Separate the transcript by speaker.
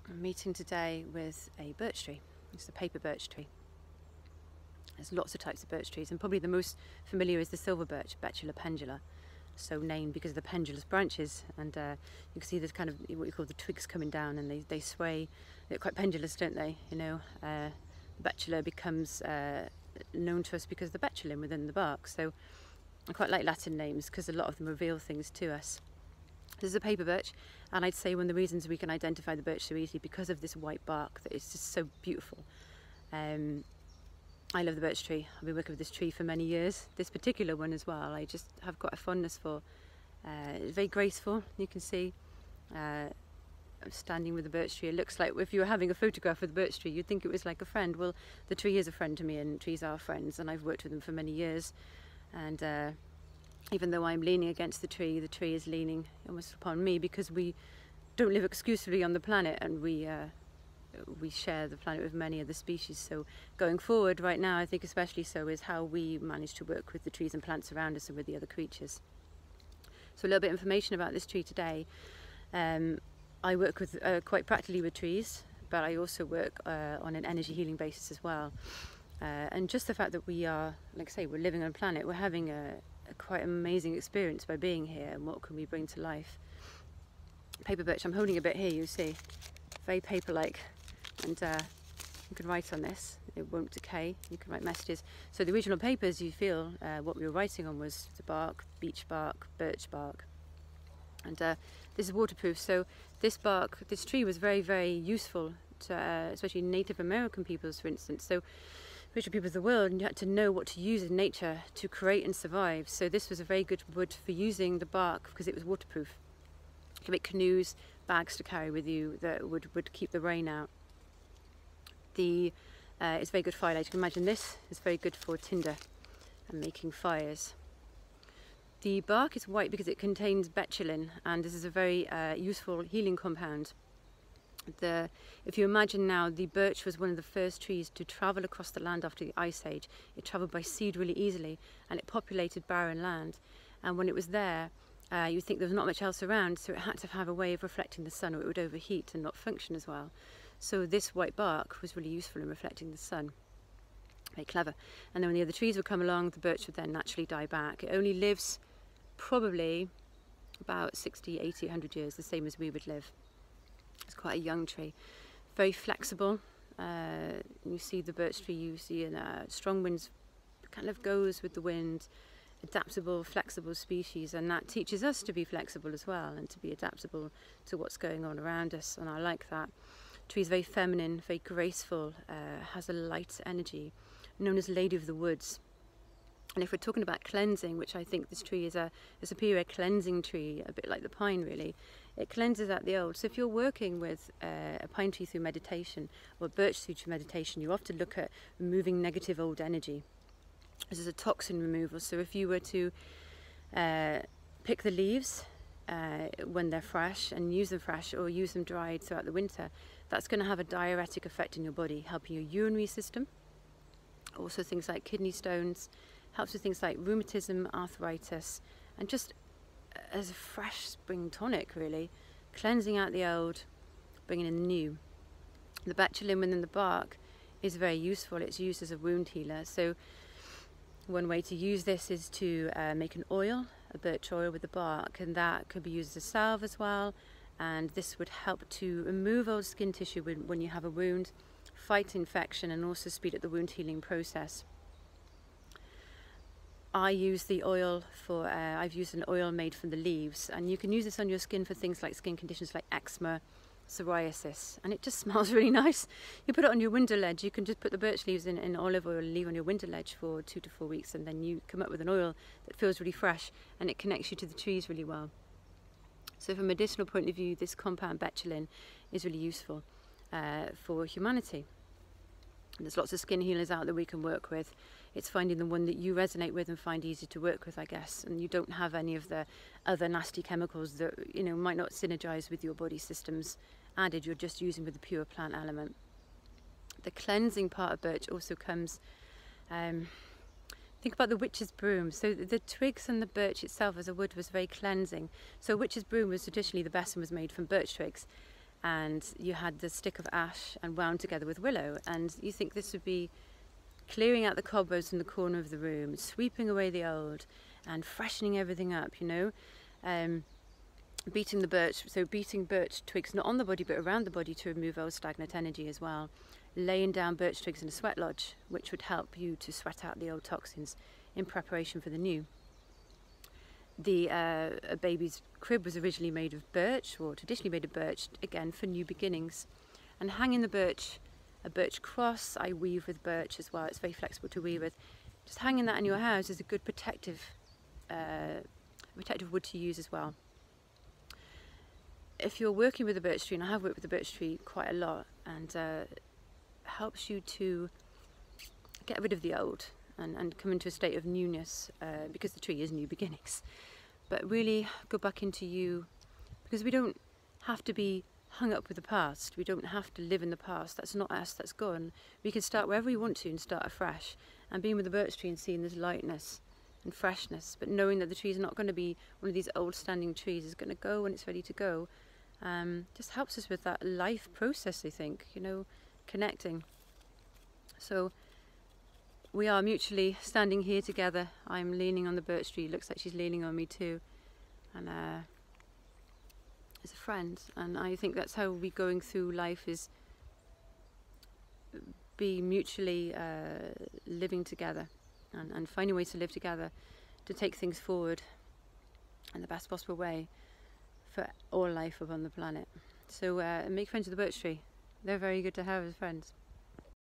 Speaker 1: I'm meeting today with a birch tree. It's a paper birch tree. There's lots of types of birch trees, and probably the most familiar is the silver birch, Betula pendula, so named because of the pendulous branches. And you can see there's kind of what you call the twigs coming down, and they sway. They're quite pendulous, don't they? You know, Betula becomes known to us because of the betulin within the bark. So I quite like Latin names because a lot of them reveal things to us. This is a paper birch, and I'd say one of the reasons we can identify the birch so easily because of this white bark that is just so beautiful. I love the birch tree. I've been working with this tree for many years. This particular one as well, I just have got a fondness for. It's very graceful, you can see. I'm standing with the birch tree. It looks like if you were having a photograph of the birch tree, you'd think it was like a friend. Well, the tree is a friend to me, and trees are friends, and I've worked with them for many years. And even though I'm leaning against the tree is leaning almost upon me, because we don't live exclusively on the planet, and we share the planet with many other species. So going forward right now, I think especially so, is how we manage to work with the trees and plants around us and with the other creatures. So a little bit of information about this tree today. I work with quite practically with trees, but I also work on an energy healing basis as well. And just the fact that we are, like I say, we're living on a planet, we're having a quite amazing experience by being here, and what can we bring to life. Paper birch, I'm holding a bit here, you see, very paper-like, and you can write on this, it won't decay, you can write messages. So the original papers, you feel, what we were writing on was the bark, beech bark, birch bark, and this is waterproof. So this bark, this tree was very, very useful to especially Native American peoples, for instance. So richer people of the world, and you had to know what to use in nature to create and survive. So this was a very good wood for using the bark because it was waterproof. You can make canoes, bags to carry with you that would keep the rain out. It's very good firelight. You can imagine this is very good for tinder and making fires. The bark is white because it contains betulin, and this is a very useful healing compound. If you imagine now, the birch was one of the first trees to travel across the land after the Ice Age. It travelled by seed really easily, and it populated barren land. And when it was there, you'd think there was not much else around, so it had to have a way of reflecting the sun, or it would overheat and not function as well. So this white bark was really useful in reflecting the sun. Very clever. And then when the other trees would come along, the birch would then naturally die back. It only lives probably about 60, 80, 100 years, the same as we would live. It's quite a young tree, very flexible. You see the birch tree, you see in strong winds, kind of goes with the wind, adaptable, flexible species, and that teaches us to be flexible as well and to be adaptable to what's going on around us, and I like that. Tree is very feminine, very graceful, has a light energy, known as Lady of the Woods. And if we're talking about cleansing, which I think this tree is a superior cleansing tree, a bit like the pine really, it cleanses out the old. So if you're working with a pine tree through meditation or a birch tree through meditation, you often look at removing negative old energy. This is a toxin removal. So if you were to pick the leaves when they're fresh and use them fresh, or use them dried throughout the winter, that's going to have a diuretic effect in your body, helping your urinary system. Also things like kidney stones, helps with things like rheumatism, arthritis, and just as a fresh spring tonic really, cleansing out the old, bringing in the new. The betulin within the bark is very useful. It's used as a wound healer. So one way to use this is to make an oil, a birch oil with the bark, and that could be used as a salve as well, and this would help to remove old skin tissue when you have a wound, fight infection, and also speed up the wound healing process. I use the oil for, I've used an oil made from the leaves, and you can use this on your skin for things like skin conditions like eczema, psoriasis, and it just smells really nice. You put it on your window ledge. You can just put the birch leaves in olive oil and leave on your window ledge for 2 to 4 weeks, and then you come up with an oil that feels really fresh, and it connects you to the trees really well. So from a medicinal point of view, this compound betulin is really useful for humanity. There's lots of skin healers out there we can work with. It's finding the one that you resonate with and find easy to work with, I guess, and you don't have any of the other nasty chemicals that, you know, might not synergize with your body systems added. You're just using with the pure plant element. The cleansing part of birch also comes, think about the witch's broom. So the twigs and the birch itself as a wood was very cleansing. So witch's broom was traditionally the best and was made from birch twigs. and you had the stick of ash and wound together with willow, and you think this would be clearing out the cobwebs in the corner of the room, sweeping away the old and freshening everything up, you know. Beating the birch, so beating birch twigs not on the body but around the body to remove old stagnant energy as well. Laying down birch twigs in a sweat lodge, which would help you to sweat out the old toxins in preparation for the new. A baby's crib was originally made of birch, or traditionally made of birch, again for new beginnings. And hanging the birch, a birch cross, I weave with birch as well, it's very flexible to weave with. Just hanging that in your house is a good protective wood to use as well. If you're working with a birch tree, and I have worked with the birch tree quite a lot, and helps you to get rid of the old and come into a state of newness, because the tree is new beginnings. But really go back into you, because we don't have to be hung up with the past. We don't have to live in the past. That's not us, that's gone. We can start wherever we want to and start afresh. And being with the birch tree and seeing this lightness and freshness, but knowing that the tree is not going to be one of these old standing trees, is going to go when it's ready to go. Just helps us with that life process, I think, you know, connecting. So we are mutually standing here together. I'm leaning on the birch tree, looks like she's leaning on me too, and as a friend. And I think that's how we're going through life, is be mutually living together and finding ways to live together to take things forward in the best possible way for all life upon the planet. So make friends with the birch tree. They're very good to have as friends.